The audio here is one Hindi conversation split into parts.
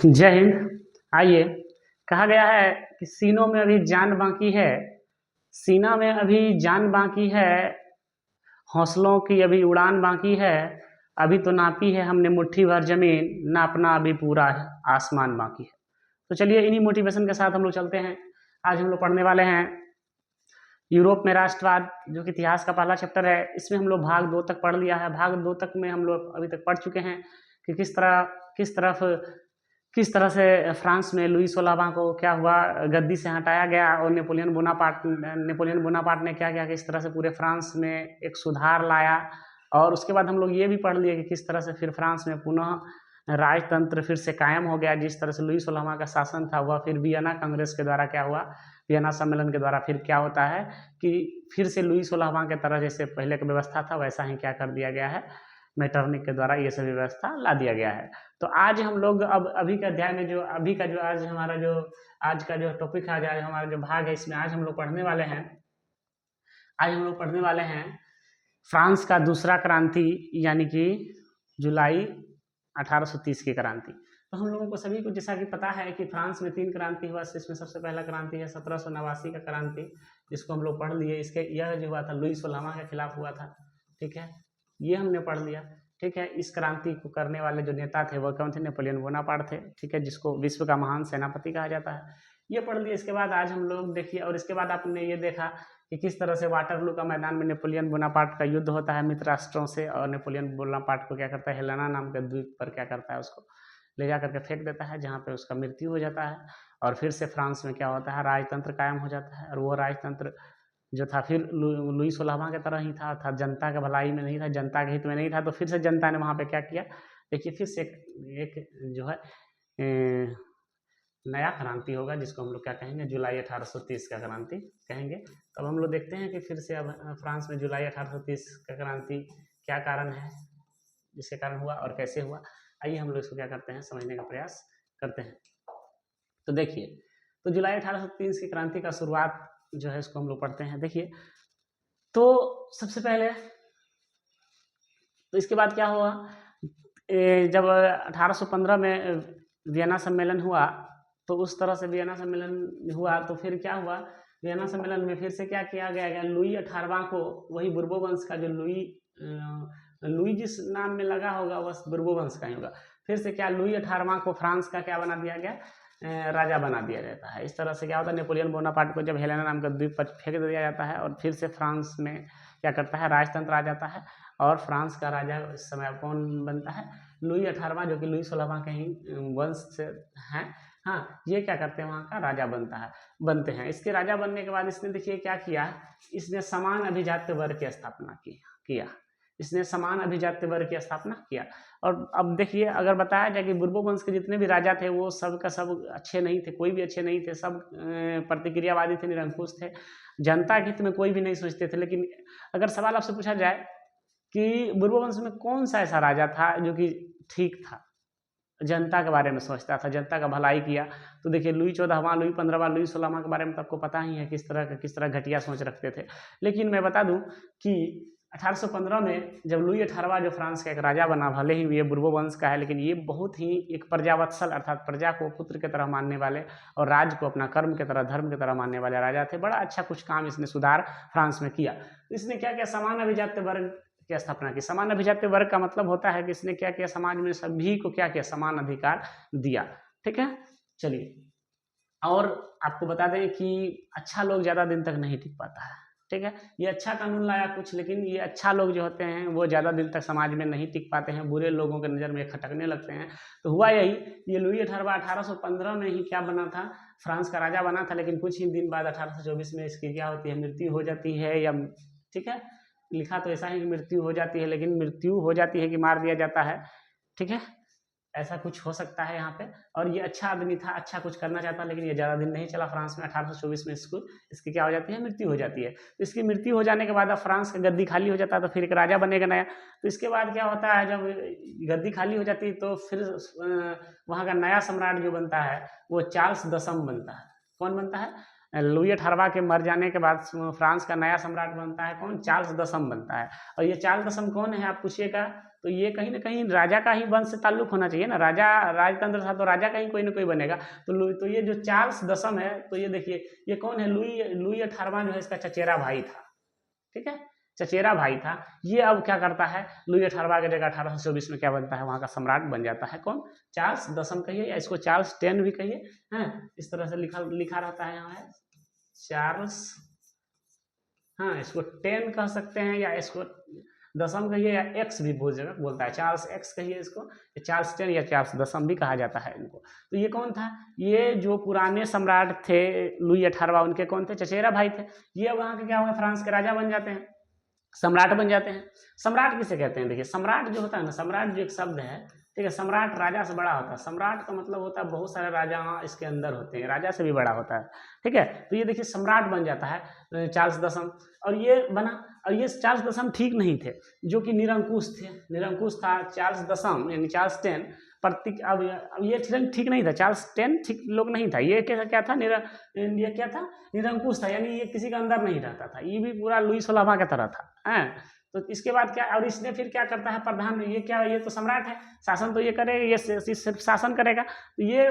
जय हिंद। आइए, कहा गया है कि सीनों में अभी जान बाकी है, सीना में अभी जान बाकी है, हौसलों की अभी उड़ान बाकी है। अभी तो नापी है हमने मुट्ठी भर जमीन, नापना अभी पूरा आसमान बाकी है। तो चलिए इन्हीं मोटिवेशन के साथ हम लोग चलते हैं। आज हम लोग पढ़ने वाले हैं यूरोप में राष्ट्रवाद, जो कि इतिहास का पहला चैप्टर है। इसमें हम लोग भाग 2 तक पढ़ लिया है। भाग 2 तक में हम लोग अभी तक पढ़ चुके हैं कि किस तरह से फ्रांस में लुई 16वां को क्या हुआ, गद्दी से हटाया गया, और नेपोलियन बोनापार्ट ने क्या किया, किस तरह से पूरे फ्रांस में एक सुधार लाया। और उसके बाद हम लोग ये भी पढ़ लिए कि किस तरह से फिर फ्रांस में पुनः राजतंत्र फिर से कायम हो गया। जिस तरह से लुई 16वां का शासन था वह फिर वियना कांग्रेस के द्वारा क्या हुआ, वियना सम्मेलन के द्वारा फिर क्या होता है कि फिर से लुई 16वां के तरह जैसे पहले का व्यवस्था था वैसा ही क्या कर दिया गया है, मेटरनिक के द्वारा ये सभी व्यवस्था ला दिया गया है। तो आज हम लोग अब अभी का अध्याय में जो अभी का जो आज हमारा जो आज का जो टॉपिक है, आज हमारा जो भाग है, इसमें आज हम लोग पढ़ने वाले हैं फ्रांस का दूसरा क्रांति, यानी कि जुलाई 1830 की क्रांति। तो हम लोगों को सभी को जैसा कि पता है कि फ्रांस में 3 क्रांति हुआ। इसमें सबसे पहला क्रांति है 1789 का क्रांति, जिसको हम लोग पढ़ लिए। इसके यह जो हुआ था लुई 16वां के खिलाफ हुआ था, ठीक है, ये हमने पढ़ लिया। ठीक है, इस क्रांति को करने वाले जो नेता थे वह कौन थे, नेपोलियन बोनापार्ट थे, ठीक है, जिसको विश्व का महान सेनापति कहा जाता है। ये पढ़ लिया। इसके बाद आज हम लोग देखिए, और इसके बाद आपने ये देखा कि किस तरह से वाटरलू का मैदान में नेपोलियन बोनापार्ट का युद्ध होता है मित्र राष्ट्रों से, और नेपोलियन बोनापार्ट को क्या करता है, हेलेना नाम के द्वीप पर क्या करता है, उसको ले जा करके फेंक देता है, जहाँ पे उसका मृत्यु हो जाता है। और फिर से फ्रांस में क्या होता है, राजतंत्र कायम हो जाता है। और वो राजतंत्र जो था फिर लुई 16वां की तरह ही था जनता के भलाई में नहीं था, जनता के हित में नहीं था। तो फिर से जनता ने वहाँ पे क्या किया, देखिए फिर से एक जो है नया क्रांति होगा, जिसको हम लोग क्या कहेंगे, जुलाई 1830 का क्रांति कहेंगे। तब हम लोग देखते हैं कि फिर से अब फ्रांस में जुलाई 1830 का क्रांति क्या कारण है, जिसके कारण हुआ और कैसे हुआ। आइए हम लोग इसको क्या करते हैं, समझने का प्रयास करते हैं। तो देखिए, तो जुलाई 1830 की क्रांति का शुरुआत जो है इसको हम लोग पढ़ते हैं। देखिए, तो सबसे पहले तो इसके बाद क्या हुआ, जब 1815 में वियना सम्मेलन हुआ, तो उस तरह से वियना सम्मेलन हुआ, तो फिर क्या हुआ, वियना सम्मेलन में फिर से क्या किया गया, लुई 18वां को, वही बुर्बो वंश का जो लुई जिस नाम में लगा होगा वह बुर्बो वंश का ही होगा। फिर से क्या, लुई 18वां को फ्रांस का क्या बना दिया गया, राजा बना दिया जाता है। इस तरह से क्या होता है, नेपोलियन बोनापार्ट को जब हेलेना नाम का द्वीप पर फेंक दिया जाता है, और फिर से फ्रांस में क्या करता है, राजतंत्र आ जाता है। और फ्रांस का राजा इस समय कौन बनता है, लुई 18वां, जो कि लुई 16वां के ही वंश से हैं। हाँ, ये क्या करते हैं, वहाँ का राजा बनते हैं। इसके राजा बनने के बाद इसने देखिए क्या किया, इसने समान अभिजात्य वर्ग की स्थापना किया। इसने समान अभिजात्य वर्ग की स्थापना किया। और अब देखिए, अगर बताया जाए कि बुर्बो वंश के जितने भी राजा थे वो सब का सब अच्छे नहीं थे, कोई भी अच्छे नहीं थे, सब प्रतिक्रियावादी थे, निरंकुश थे, जनता के हित में कोई भी नहीं सोचते थे। लेकिन अगर सवाल आपसे पूछा जाए कि बुर्बो वंश में कौन सा ऐसा राजा था जो कि ठीक था, जनता के बारे में सोचता था, जनता का भलाई किया, तो देखिए लुई 14वां, लुई 15वां, लुई 16वां के बारे में तो आपको पता ही है किस तरह घटिया सोच रखते थे। लेकिन मैं बता दूं कि 1815 में जब लुई 18वां जो फ्रांस का एक राजा बना, भले ही ये बुर्बो वंश का है, लेकिन ये बहुत ही एक प्रजावत्सल, अर्थात प्रजा को पुत्र की तरह मानने वाले और राज को अपना कर्म की तरह, धर्म की तरह मानने वाले राजा थे। बड़ा अच्छा कुछ काम इसने सुधार फ्रांस में किया। इसने क्या किया, समान अभिजात्य वर्ग की स्थापना की। समान अभिजात्य वर्ग का मतलब होता है कि इसने क्या किया, समाज में सभी को क्या किया, समान अधिकार दिया। ठीक है, चलिए, और आपको बता दें कि अच्छा लोग ज़्यादा दिन तक नहीं टिक पाता है। ठीक है, ये अच्छा कानून लाया कुछ, लेकिन ये अच्छा लोग जो होते हैं वो ज़्यादा दिन तक समाज में नहीं टिक पाते हैं, बुरे लोगों के नज़र में खटकने लगते हैं। तो हुआ यही, ये लुई 18वां 1815 में ही क्या बना था, फ्रांस का राजा बना था। लेकिन कुछ ही दिन बाद 1824 में इसकी क्या होती है, मृत्यु हो जाती है। या ठीक है, लिखा तो ऐसा ही मृत्यु हो जाती है, लेकिन मृत्यु हो जाती है कि मार दिया जाता है। ठीक है, ऐसा कुछ हो सकता है यहाँ पे। और ये अच्छा आदमी था, अच्छा कुछ करना चाहता, लेकिन ये ज़्यादा दिन नहीं चला फ्रांस में। 1824 में इसकी क्या हो जाती है, मृत्यु हो जाती है। तो इसकी मृत्यु हो जाने के बाद अब फ्रांस का गद्दी खाली हो जाता है, तो फिर एक राजा बनेगा नया। तो इसके बाद क्या होता है, जब गद्दी खाली हो जाती है तो फिर वहाँ का नया सम्राट जो बनता है वो चार्ल्स दसम बनता है। कौन बनता है, लुई 18वां के मर जाने के बाद फ्रांस का नया सम्राट बनता है कौन? चार्ल्स दसम बनता है। और ये चार्ल्स दसम कौन है आप पूछिएगा, तो ये कहीं ना कहीं राजा का ही वंश से ताल्लुक होना चाहिए ना, राजा राजतंत्र था तो राजा का ही कोई ना कोई बनेगा। तो ये जो चार्ल्स दसम है, तो ये देखिए ये कौन है? लुई 18वां जो है इसका चचेरा भाई था, ठीक है, चचेरा भाई था। ये अब क्या करता है, लुई 18वां की जगह 1824 में क्या बनता है, वहाँ का सम्राट बन जाता है कौन? चार्ल्स दसम कहिए, या इसको चार्ल्स 10 भी कहिए, हैं, इस तरह से लिखा रहता है यहाँ है चार्ल्स, हाँ इसको 10 कह सकते हैं, या इसको दसम कहिए, या एक्स भी बहुत जगह बोलता है, चार्ल्स एक्स कहिए इसको, चार्ल्स 10 या चार्ल्स दसम भी कहा जाता है इनको। तो ये कौन था? ये जो पुराने सम्राट थे लुई 18वां, उनके कौन थे? चचेरा भाई थे। ये अब वहाँ के क्या हुआ, फ्रांस के राजा बन जाते हैं, सम्राट बन जाते हैं। सम्राट किसे कहते हैं? देखिए सम्राट जो होता है ना, सम्राट जो एक शब्द है, ठीक है, सम्राट राजा से बड़ा होता है। सम्राट का मतलब होता है बहुत सारे राजा इसके अंदर होते हैं, राजा से भी बड़ा होता है, ठीक है। तो ये देखिए सम्राट बन जाता है चार्ल्स दसम, और ये बना। और ये चार्ल्स दसम ठीक नहीं थे, जो कि निरंकुश थे, निरंकुश था चार्ल्स दसम यानी चार्ल्स 10 प्रतीक। अब ये ठीक नहीं था, चार्ल्स 10 ठीक लोग नहीं था। ये क्या था, ये क्या था, निरंकुश था, यानी ये किसी के अंदर नहीं रहता था। ये भी पूरा लुई 16वां की तरह था, हैं। तो इसके बाद क्या, और इसने फिर क्या करता है, प्रधान, ये क्या, ये तो सम्राट है, शासन तो ये करेगा, ये सिर्फ शासन करेगा। तो ये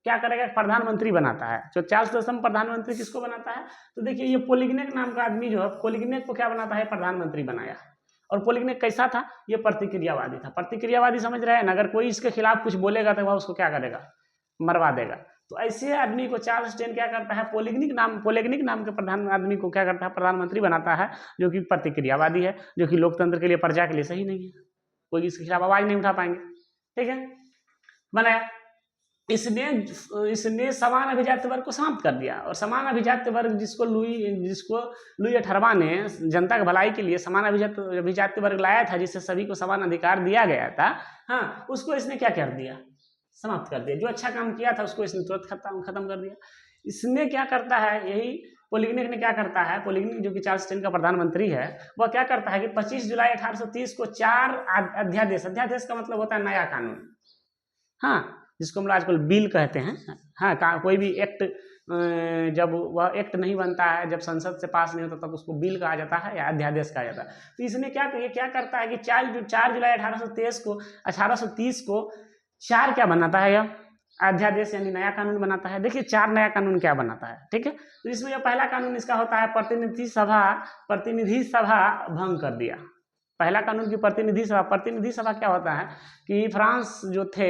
क्या करेगा, प्रधानमंत्री बनाता है। जो चार्ल्स दसम प्रधानमंत्री किसको बनाता है, तो देखिए ये पोलिग्नेक नाम का आदमी जो है, पोलिग्नेक को क्या बनाता है, प्रधानमंत्री बनाया। और पोलिग्नेक कैसा था, ये प्रतिक्रियावादी था। प्रतिक्रियावादी समझ रहे हैं ना, अगर कोई इसके खिलाफ कुछ बोलेगा तो वह उसको क्या करेगा, मरवा देगा। तो ऐसे आदमी को चार्ल्स 10 क्या करता है, पोलिग्निक नाम के प्रधान आदमी को क्या करता है, प्रधानमंत्री बनाता है, जो कि प्रतिक्रियावादी है, जो कि लोकतंत्र के लिए, प्रजा के लिए सही नहीं है, कोई इसके खिलाफ आवाज नहीं उठा पाएंगे, ठीक है, बनाया। इसने समान अभिजात्य वर्ग को समाप्त कर दिया। और समान अभिजात्य वर्ग जिसको लुई 18वां ने जनता की भलाई के लिए समान अभिजात्य वर्ग लाया था, जिससे सभी को समान अधिकार दिया गया था, हाँ, उसको इसने क्या कर दिया, समाप्त कर दिया। जो अच्छा काम किया था उसको इसने तुरंत खत्म कर दिया। इसने क्या करता है, यही पोलिग्नेक ने क्या करता है, पोलिग्नेक जो कि चार्ल्स 10 का प्रधानमंत्री है, वह क्या करता है कि 25 जुलाई 1830 को 4 अध्यादेश का मतलब होता है नया कानून, हाँ, जिसको हम आजकल बिल कहते हैं, हाँ, कोई भी एक्ट जब वह एक्ट नहीं बनता है, जब संसद से पास नहीं होता तब उसको बिल कहा जाता है या अध्यादेश कहा जाता है। तो इसने क्या करता है कि 4 जुलाई 1830 को 4 क्या बनाता है, यह अध्यादेश यानी नया कानून बनाता है। देखिए 4 नया कानून क्या बनाता है, ठीक है। तो इसमें यह पहला कानून इसका होता है, प्रतिनिधि सभा भंग कर दिया। पहला कानून की प्रतिनिधि सभा क्या होता है कि फ्रांस जो थे,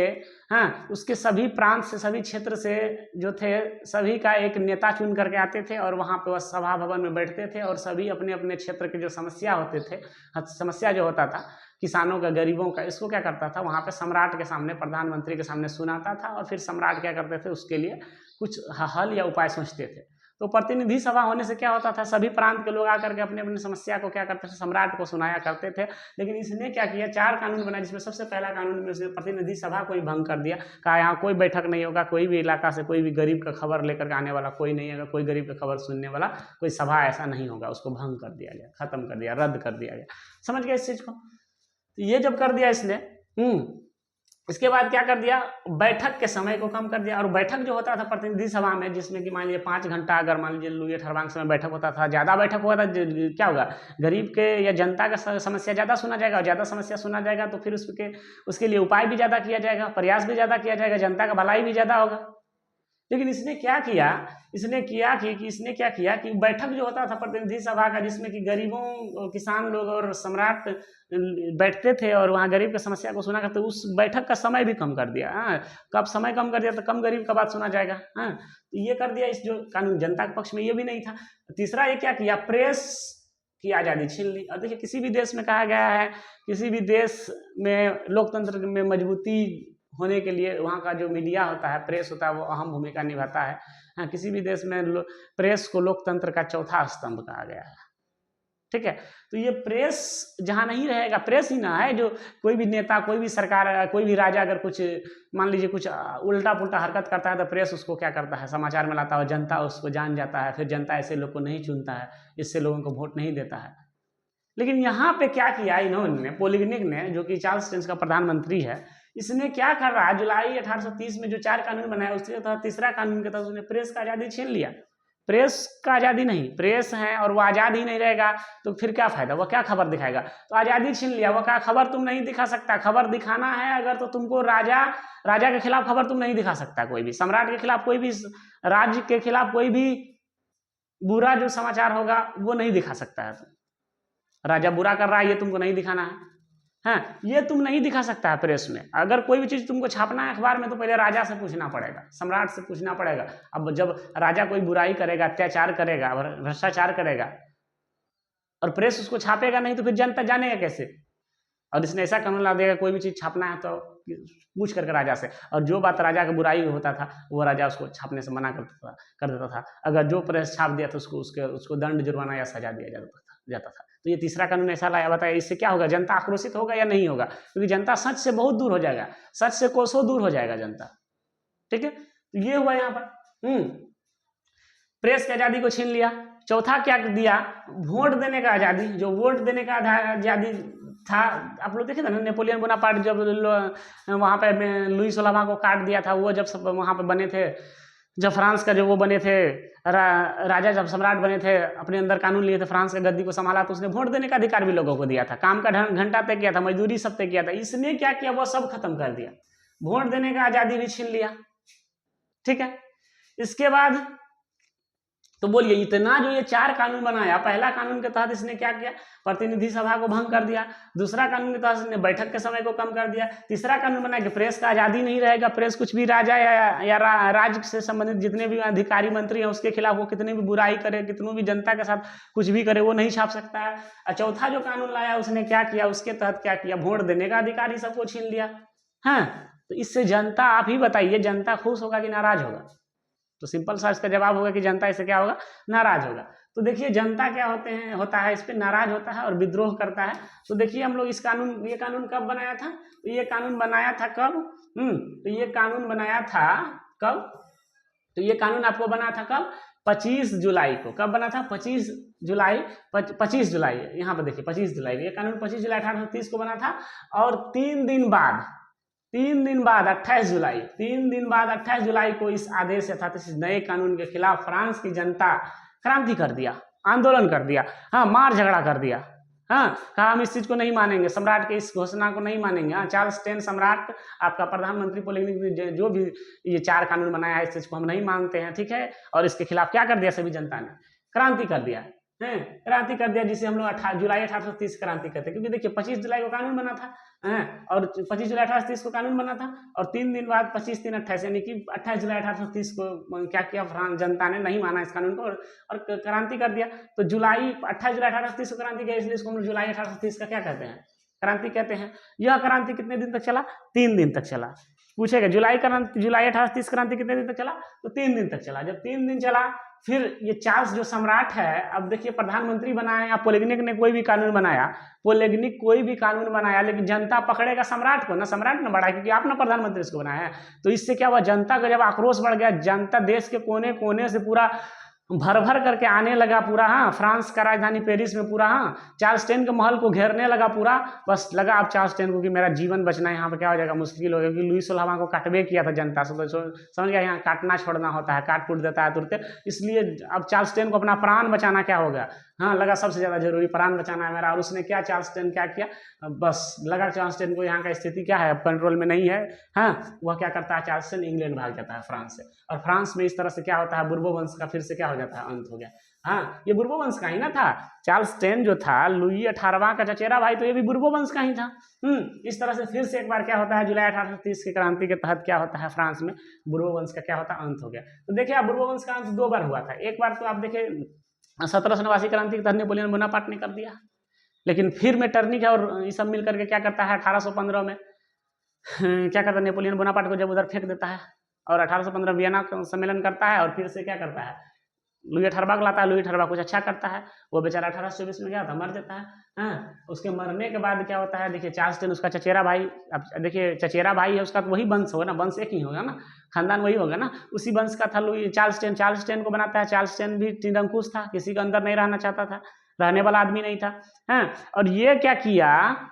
हाँ, उसके सभी प्रांत से, सभी क्षेत्र से जो थे, सभी का एक नेता चुन करके आते थे, और वहाँ पे वह सभा भवन में बैठते थे, और सभी अपने अपने क्षेत्र के जो समस्या जो होता था किसानों का, गरीबों का, इसको क्या करता था, वहाँ पे सम्राट के सामने, प्रधानमंत्री के सामने सुनाता था, और फिर सम्राट क्या करते थे, उसके लिए कुछ हल या उपाय सोचते थे। तो प्रतिनिधि सभा होने से क्या होता था, सभी प्रांत के लोग आकर के अपने अपनी समस्या को क्या करते थे, सम्राट को सुनाया करते थे। लेकिन इसने क्या किया, 4 कानून बनाए, जिसमें सबसे पहला कानून में उसने प्रतिनिधि सभा को ही भंग कर दिया। कहा यहाँ कोई बैठक नहीं होगा, कोई भी इलाका से कोई भी गरीब का खबर लेकर के आने वाला कोई नहीं होगा, कोई गरीब का खबर सुनने वाला कोई सभा ऐसा नहीं होगा। उसको भंग कर दिया गया, खत्म कर दिया, रद्द कर दिया गया। समझ गए इस चीज को। तो ये जब कर दिया इसने, इसके बाद क्या कर दिया, बैठक के समय को कम कर दिया। और बैठक जो होता था प्रतिनिधि सभा में, जिसमें कि मान लीजिए 5 घंटा, अगर मान लीजिए लुई 18वां समय बैठक होता था, ज़्यादा बैठक हुआ था, क्या होगा, गरीब के या जनता का समस्या ज़्यादा सुना जाएगा, और ज़्यादा समस्या सुना जाएगा तो फिर उसके लिए उपाय भी ज़्यादा किया जाएगा, प्रयास भी ज़्यादा किया जाएगा, जनता का भलाई भी ज़्यादा होगा। लेकिन इसने क्या किया कि बैठक जो होता था प्रतिनिधि सभा का, जिसमें कि गरीबों, किसान लोग और सम्राट बैठते थे और वहाँ गरीब की समस्या को सुना करते, उस बैठक का समय भी कम कर दिया। हाँ, कब समय कम कर दिया तो कम गरीब का बात सुना जाएगा। हाँ, तो ये कर दिया इस जो कानून, जनता के पक्ष में ये भी नहीं था। तीसरा ये क्या किया, प्रेस की आज़ादी छीन ली। और देखिए किसी भी देश में कहा गया है, किसी भी देश में लोकतंत्र में मजबूती होने के लिए वहाँ का जो मीडिया होता है, प्रेस होता है, वो अहम भूमिका निभाता है। हाँ, किसी भी देश में प्रेस को लोकतंत्र का चौथा स्तंभ कहा गया है, ठीक है। तो ये प्रेस जहाँ नहीं रहेगा, प्रेस ही ना है जो कोई भी नेता, कोई भी सरकार, कोई भी राजा अगर कुछ मान लीजिए कुछ उल्टा पुल्टा हरकत करता है तो प्रेस उसको क्या करता है, समाचार में लाता है, और जनता उसको जान जाता है। फिर जनता ऐसे लोग को नहीं चुनता है, इससे लोगों को वोट नहीं देता है। लेकिन यहाँ पे क्या किया इन्होंने, पोलिग्नेक ने, जो कि चार्ल्स 10 का प्रधानमंत्री है, इसने क्या कर रहा है, जुलाई 1830 में जो 4 कानून बनाया, उसके तहत तीसरा कानून के तहत उसने प्रेस का आज़ादी छीन लिया। प्रेस का आज़ादी नहीं, प्रेस है और वो आज़ाद ही नहीं रहेगा तो फिर क्या फ़ायदा, वो क्या खबर दिखाएगा। तो आज़ादी छीन लिया, वो क्या खबर तुम नहीं दिखा सकता। खबर दिखाना है अगर तो तुमको राजा के खिलाफ खबर तुम नहीं दिखा सकता, कोई भी सम्राट के खिलाफ, कोई भी राज्य के खिलाफ कोई भी बुरा जो समाचार होगा वो नहीं दिखा सकता है। राजा बुरा कर रहा है ये तुमको नहीं दिखाना है, हाँ, ये तुम नहीं दिखा सकता है प्रेस में। अगर कोई भी चीज़ तुमको छापना है अखबार में तो पहले राजा से पूछना पड़ेगा, सम्राट से पूछना पड़ेगा। अब जब राजा कोई बुराई करेगा, अत्याचार करेगा, भ्रष्टाचार करेगा और प्रेस उसको छापेगा नहीं तो फिर जनता जानेगा कैसे। और इसने ऐसा कानून ला देगा कोई भी चीज़ छापना है तो पूछ करके राजा से, और जो बात राजा का बुराई होता था वो राजा उसको छापने से मना कर देता था। अगर जो प्रेस छाप दिया तो उसको दंड, जुर्माना या सजा दिया जाता था। तो ये तीसरा कानून ऐसा लाया, बताया इससे क्या होगा, जनता आक्रोशित होगा या नहीं होगा, क्योंकि जनता सच से बहुत दूर हो जाएगा, सच से कोसों दूर हो जाएगा जनता। ठीक है, तो ये हुआ यहाँ पर प्रेस की आज़ादी को छीन लिया। चौथा क्या दिया, वोट देने का आज़ादी। जो वोट देने का आज़ादी था, आप लोग देखे थे ना, नेपोलियन बोनापार्ट जब वहाँ पे लुई 16वां को काट दिया था, वो जब सब वहाँ पे बने थे, जब फ्रांस का जो वो बने थे राजा, जब सम्राट बने थे, अपने अंदर कानून लिए थे, फ्रांस के गद्दी को संभाला, तो उसने वोट देने का अधिकार भी लोगों को दिया था, काम का घंटा तय किया था, मजदूरी सब तय किया था। इसने क्या किया, वो सब खत्म कर दिया, वोट देने का आज़ादी भी छीन लिया। ठीक है, इसके बाद तो बोलिए इतना जो ये 4 कानून बनाया, पहला कानून के तहत इसने क्या किया, प्रतिनिधि सभा को भंग कर दिया। दूसरा कानून के तहत इसने बैठक के समय को कम कर दिया। तीसरा कानून बनाया कि प्रेस का आज़ादी नहीं रहेगा, प्रेस कुछ भी राजा या राज्य से संबंधित जितने भी अधिकारी मंत्री हैं उसके खिलाफ वो कितनी भी बुराई करे, कितनों भी जनता के साथ कुछ भी करे, वो नहीं छाप सकता है। और चौथा जो कानून लाया उसने क्या किया, उसके तहत क्या किया, वोट देने का अधिकार ही सबको छीन लिया। हाँ, तो इससे जनता, आप ही बताइए, जनता खुश होगा कि नाराज होगा। तो सिंपल सा इसका जवाब होगा कि जनता इससे क्या होगा, नाराज होगा। तो देखिए जनता क्या होता है, इस पर नाराज होता है और विद्रोह करता है। तो देखिए हम लोग ये कानून कब बनाया था, तो ये कानून बनाया था कब, तो ये कानून बनाया था कब, तो ये कानून आपको बना था कब, 25 जुलाई को। कब बना था, 25 जुलाई, यहाँ पर देखिए 25 जुलाई, ये कानून 25 जुलाई 1830 को बना था। और 3 दिन बाद 28 जुलाई, 3 दिन बाद 28 जुलाई को इस आदेश अर्थात इस नए कानून के खिलाफ फ्रांस की जनता क्रांति कर दिया, आंदोलन कर दिया, हाँ, मार झगड़ा कर दिया। हाँ, कहा हम इस चीज को नहीं मानेंगे, सम्राट के इस घोषणा को नहीं मानेंगे। हाँ, चार्ल्स टेन सम्राट, आपका प्रधानमंत्री पोलिग्निक जो भी ये 4 कानून बनाया है, इस चीज को हम नहीं मानते हैं। ठीक है, और इसके खिलाफ क्या कर दिया, सभी जनता ने क्रांति कर दिया है, क्रांति कर दिया, जिसे हम लोग जुलाई 1830 क्रांति कहते हैं। क्योंकि देखिए 25 जुलाई को कानून बना था, और 25 जुलाई 1830 को कानून बना था, और 3 दिन बाद 25 3 28 यानी कि 28 जुलाई 1830 को क्या किया, फ्रांस जनता ने नहीं माना इस कानून को और क्रांति कर दिया। तो 28 जुलाई 1830 को क्रांति किया, इसलिए इसको हम जुलाई 1830 का क्या कहते हैं, क्रांति कहते हैं। यह क्रांति कितने दिन तक चला, 3 दिन तक चला। पूछेगा जुलाई 1830 क्रांति कितने दिन तक चला, तो 3 दिन तक चला। जब 3 दिन चला, फिर ये चार्ल्स जो सम्राट है, अब देखिए प्रधानमंत्री बनाया या पोलिग्निक ने कोई भी कानून बनाया, पोलिग्निक कोई भी कानून बनाया, लेकिन जनता पकड़ेगा सम्राट को ना, सम्राट ने बढ़ाया, क्योंकि आपने प्रधानमंत्री इसको बनाया है। तो इससे क्या हुआ, जनता का जब आक्रोश बढ़ गया, जनता देश के कोने कोने से पूरा भर भर करके आने लगा पूरा, हाँ, फ्रांस का राजधानी पेरिस में पूरा, हाँ, चार्ल्स टेन के महल को घेरने लगा पूरा। बस लगा अब चार्ल्स टेन को कि मेरा जीवन बचना यहाँ पे क्या हो जाएगा, मुश्किल हो गया, क्योंकि लुई 16वां को काटवे किया था जनता से, तो समझ गया यहाँ काटना छोड़ना होता है, काट कूट देता है तुरंत। इसलिए अब चार्ल्स टेन को अपना प्राण बचाना क्या हो गया, हाँ, लगा सबसे ज़्यादा जरूरी प्राण बचाना है मेरा। और उसने क्या, चार्ल्स टेन क्या किया, बस लगा चार्ल्स टेन को यहाँ का स्थिति क्या है, अब कंट्रोल में नहीं है, हाँ, वह क्या करता है, चार्ल्स टेन इंग्लैंड भाग जाता है फ्रांस से। और फ्रांस में इस तरह से क्या होता है, बुर्बो वंश का फिर से क्या हो जाता है, अंत हो गया। हाँ, ये बुर्बो वंश का ही ना था, चार्ल्स टेन जो था लुई 18वां का चचेरा भाई, तो ये भी बुर्बो वंश का ही था। इस तरह से फिर से एक बार क्या होता है, जुलाई 1830 की क्रांति के तहत क्या होता है, फ्रांस में बुर्बो वंश का क्या होता है, अंत हो गया। तो देखिए आप, बुर्बो वंश का अंत 2 बार हुआ था। एक बार तो आप देखिए 1789 क्रांति के तहत नेपोलियन बोनापार्ट ने कर दिया, लेकिन फिर मेटरनिक है और ये सब मिल करके क्या करता है, 1815 में क्या करता है, नेपोलियन बोनापार्ट को जब उधर फेंक देता है, और 1815 वियना सम्मेलन करता है, और फिर से क्या करता है, लुई 18वां को लाता है। लुई 18वां कुछ अच्छा करता है, वो बेचारा 1824 में क्या होता है, मर जाता है। हाँ, उसके मरने के बाद क्या होता है, देखिए चार्ल्स टेन उसका चचेरा भाई, अब देखिए चचेरा भाई है उसका, तो वही वंश होगा ना, वंश एक ही होगा ना, खानदान वही होगा ना, उसी वंश का था लुई चार्ल्स टेन को बनाता है। चार्ल्स टेन भी निरंकुश था, किसी के अंदर नहीं रहना चाहता था, रहने वाला आदमी नहीं था। हाँ, और ये क्या किया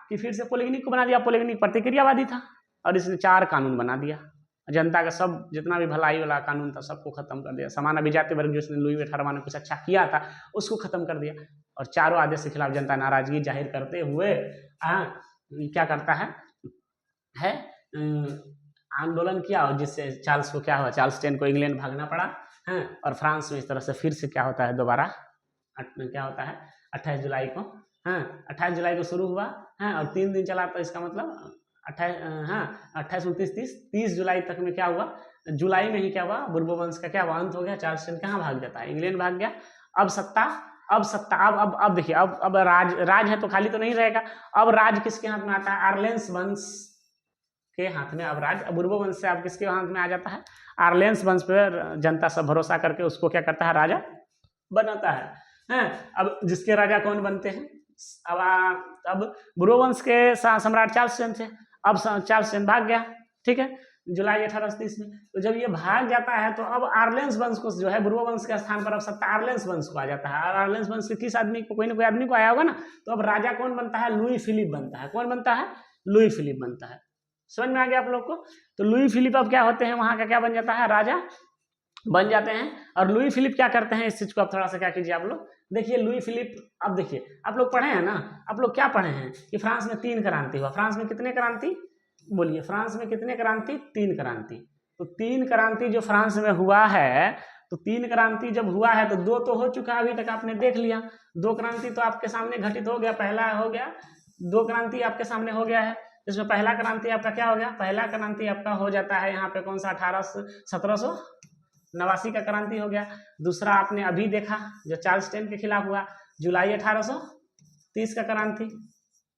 कि फिर से पोलिग्निक को बना दिया। पोलिग्निक प्रतिक्रियावादी था और इसने 4 कानून बना दिया। जनता का सब जितना भी भलाई वाला कानून था सबको खत्म कर दिया। समान अभिजाति वर्ग जिसने लुई 18वां ने कुछ अच्छा किया था उसको खत्म कर दिया। और चारों आदेश के खिलाफ जनता नाराजगी जाहिर करते हुए क्या करता है आंदोलन किया, और जिससे चार्ल्स को क्या हुआ, चार्ल्स टेन को इंग्लैंड भागना पड़ा है। और फ्रांस में इस तरह से फिर से क्या होता है, दोबारा क्या होता है 28 जुलाई को 28 जुलाई को शुरू हुआ है और 3 दिन चला। तो इसका मतलब 28 29 30 जुलाई तक में क्या हुआ, जुलाई में ही क्या हुआ, बुर्बो वंश का क्या हुआ, अंत हो गया। चार्ल्स टेन कहाँ भाग जाता है, इंग्लैंड भाग गया। अब सत्ता अब देखिए, अब राज है तो खाली तो नहीं रहेगा। अब राज किसके हाथ में आता है, आर्लेंस वंश के हाथ में अब राज। बुर्बो वंश से अब किसके हाथ में आ जाता है, आर्लेंस वंश पे जनता सब भरोसा करके उसको क्या करता है, राजा बनाता है। अब जिसके राजा कौन बनते हैं, अब बुर्बो वंश के सम्राट चार्ल्स टेन थे। अब चार्ल्स टेन भाग गया, ठीक है, जुलाई 1830 में। तो जब ये भाग जाता है तो अब आर्लेंस वंश को जो है, बुर्बो वंश के स्थान पर अब सत्ता आर्लेंस वंश को आ जाता है। और आर्लेंस वंश के किस आदमी को, कोई ना कोई आदमी को आया होगा ना। तो अब राजा कौन बनता है, लुई फिलिप बनता है। कौन बनता है, लुई फिलिप बनता है। समझ में आ गया आप लोग को। तो लुई फिलिप अब क्या होते हैं, वहां का क्या बन जाता है, राजा बन जाते हैं। और लुई फिलिप क्या करते हैं, इस चीज को आप थोड़ा सा क्या कीजिए आप लोग देखिए। लुई फिलिप, अब देखिए आप लोग पढ़े हैं ना, आप लोग क्या पढ़े हैं कि फ्रांस में 3 क्रांति हुआ। फ्रांस में कितने क्रांति बोलिए, फ्रांस में कितने क्रांति, 3 क्रांति। तो 3 क्रांति जो फ्रांस में हुआ है, तो 3 क्रांति जब हुआ है तो 2 तो हो चुका है, अभी तक आपने देख लिया। 2 क्रांति तो आपके सामने घटित हो गया, पहला हो गया, 2 क्रांति आपके सामने हो गया है। इसमें पहला क्रांति आपका क्या हो गया, पहला क्रांति आपका हो जाता है यहाँ पे कौन सा, 1789 का क्रांति हो गया। दूसरा आपने अभी देखा जो चार्ल्स टेन के खिलाफ हुआ, जुलाई 1830 का क्रांति,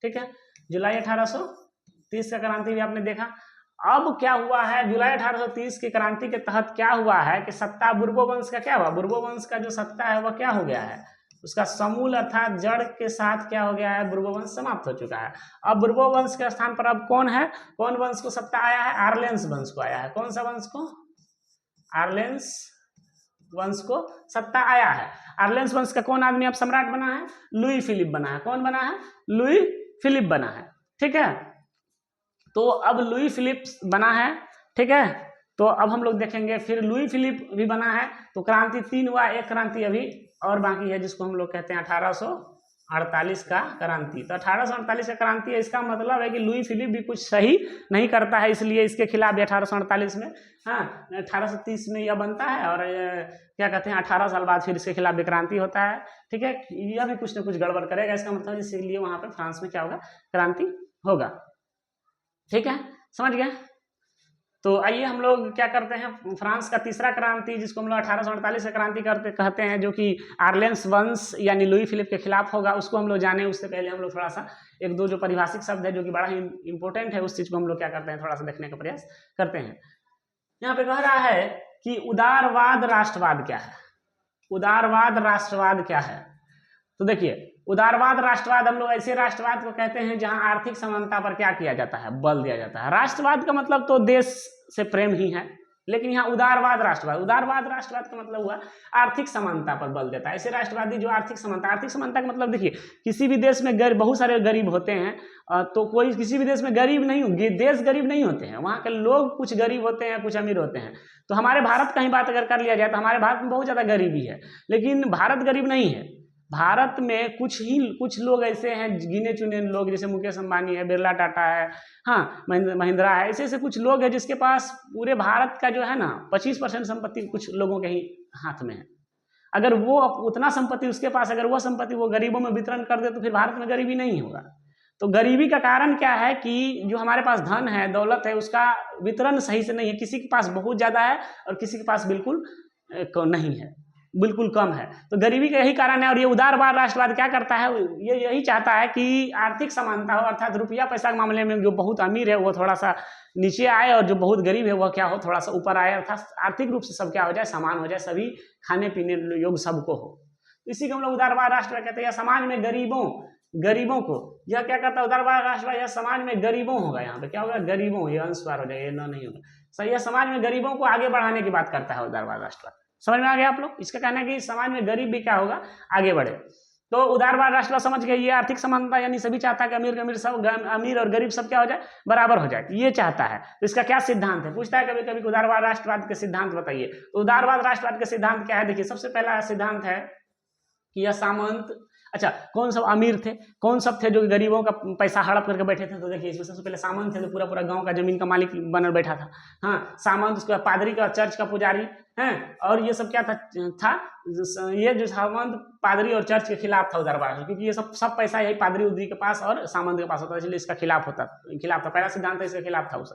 ठीक है, जुलाई 1830 का क्रांति भी आपने देखा। अब क्या हुआ है, जुलाई 1830 की क्रांति के तहत क्या हुआ है कि सत्ता बुर्बो वंश का क्या हुआ, बुर्बो वंश का जो सत्ता है वह क्या हो गया है, उसका समूल अर्थात जड़ के साथ क्या हो गया है, बुर्बो वंश समाप्त हो चुका है। अब बुर्बो वंश के स्थान पर अब कौन है, कौन वंश को सत्ता आया है, आर्लेंस वंश को आया है। कौन सा वंश को, आर्लेंस वंश को सत्ता आया है। आर्लेंस वंश का कौन आदमी अब सम्राट बना है, लुई फिलिप बना है। कौन बना है, लुई फिलिप बना है, ठीक है। तो अब लुई फिलिप बना है, ठीक है। तो अब हम लोग देखेंगे फिर लुई फिलिप भी बना है। तो क्रांति 3 हुआ, एक क्रांति अभी और बाकी है जिसको हम लोग कहते हैं 1848 का क्रांति। तो 1848 का क्रांति है, इसका मतलब है कि लुई फिलिप भी कुछ सही नहीं करता है, इसलिए इसके खिलाफ 1848 में 1830 में यह बनता है। और क्या कहते हैं 18 साल बाद फिर इसके खिलाफ विक्रांति होता है, ठीक है। यह भी कुछ ना कुछ गड़बड़ करेगा, इसका मतलब इसीलिए वहां पर फ्रांस में क्या होगा, क्रांति होगा, ठीक है, समझ गए। तो आइए हम लोग क्या करते हैं, फ्रांस का तीसरा क्रांति जिसको हम लोग 1848 का क्रांति कहते हैं, जो कि आर्लेंस वंश यानी लुई फिलिप के खिलाफ होगा, उसको हम लोग जाने। उससे पहले हम लोग थोड़ा सा 1-2 जो परिभाषिक शब्द है जो कि बड़ा ही इंपॉर्टेंट है, उस चीज को हम लोग क्या करते हैं, थोड़ा सा देखने का प्रयास करते हैं। यहाँ पे कह रहा है कि उदारवाद राष्ट्रवाद क्या है, उदारवाद राष्ट्रवाद क्या है। तो देखिए उदारवाद राष्ट्रवाद हम लोग ऐसे राष्ट्रवाद को कहते हैं जहां आर्थिक समानता पर क्या किया जाता है, बल दिया जाता है। राष्ट्रवाद का मतलब तो देश से प्रेम ही है, लेकिन यहाँ उदारवाद राष्ट्रवाद का मतलब हुआ आर्थिक समानता पर बल देता है। ऐसे राष्ट्रवादी जो आर्थिक समानता का मतलब देखिए, किसी भी देश में बहुत सारे गरीब होते हैं, तो कोई किसी भी देश में गरीब नहीं होंगे, देश गरीब नहीं होते हैं, वहाँ के लोग कुछ गरीब होते हैं, कुछ अमीर होते हैं। तो हमारे भारत का ही बात अगर कर लिया जाए तो हमारे भारत में बहुत ज़्यादा गरीबी है, लेकिन भारत गरीब नहीं है। भारत में कुछ लोग ऐसे हैं, गिने चुने लोग, जैसे मुकेश अंबानी है, बिरला टाटा है, महिंद्रा है, ऐसे कुछ लोग हैं जिसके पास पूरे भारत का जो है ना 25% संपत्ति कुछ लोगों के ही हाथ में है। अगर वो उतना संपत्ति उसके पास, अगर वो संपत्ति वो गरीबों में वितरण कर दे तो फिर भारत में गरीबी नहीं होगा। तो गरीबी का कारण क्या है कि जो हमारे पास धन है, दौलत है, उसका वितरण सही से नहीं है। किसी के पास बहुत ज़्यादा है और किसी के पास बिल्कुल नहीं है, बिल्कुल कम है। तो गरीबी का यही कारण है। और ये उदारवाद राष्ट्रवाद क्या करता है, ये यही चाहता है कि आर्थिक समानता हो, अर्थात रुपया पैसा के मामले में जो बहुत अमीर है वो थोड़ा सा नीचे आए और जो बहुत गरीब है वह क्या हो, थोड़ा सा ऊपर आए, अर्थात आर्थिक रूप से सब क्या हो जाए, समान हो जाए, सभी खाने पीने योग्य सबको हो। इसी को हम लोग उदारवाद राष्ट्रवाद कहते हैं। समाज में गरीबों को यह क्या करता है, उदारवाद राष्ट्रवाद, यह समाज में गरीबों होगा, यहाँ पे क्या होगा, गरीबों, ये अनुस्वार हो जाए, ये नहीं होगा सही। यह समाज में गरीबों को आगे बढ़ाने की बात करता है उदारवाद राष्ट्रवाद। समझ में आ गया आप लोग। इसका कहना है कि समाज में गरीब भी क्या होगा, आगे बढ़े। तो उदारवाद राष्ट्रवाद समझ गए, ये आर्थिक समानता यानी सभी चाहता है कि अमीर अमीर सब, अमीर और गरीब सब क्या हो जाए, बराबर हो जाए, ये चाहता है। तो इसका क्या सिद्धांत है, पूछता है कभी कभी उदारवाद राष्ट्रवाद के सिद्धांत बताइए। तो उदारवाद राष्ट्रवाद के सिद्धांत क्या है, देखिए सबसे पहला सिद्धांत है कि यह सामंत, अच्छा कौन सब अमीर थे, कौन सब थे जो गरीबों का पैसा हड़प करके बैठे थे, तो देखिए इसमें सबसे पहले सामंत थे, तो पूरा पूरा गांव का जमीन का मालिक बनकर बैठा था। हाँ सामंत, उसके बाद पादरी का, चर्च का पुजारी हैं, और ये सब क्या था ये जो सामंत पादरी और चर्च के खिलाफ था उदारवाद, क्योंकि ये सब पैसा यही पादरी उदरी के पास और सामंत के पास होता था, इसलिए इसका खिलाफ था। पहला सिद्धांत इसके खिलाफ था उस,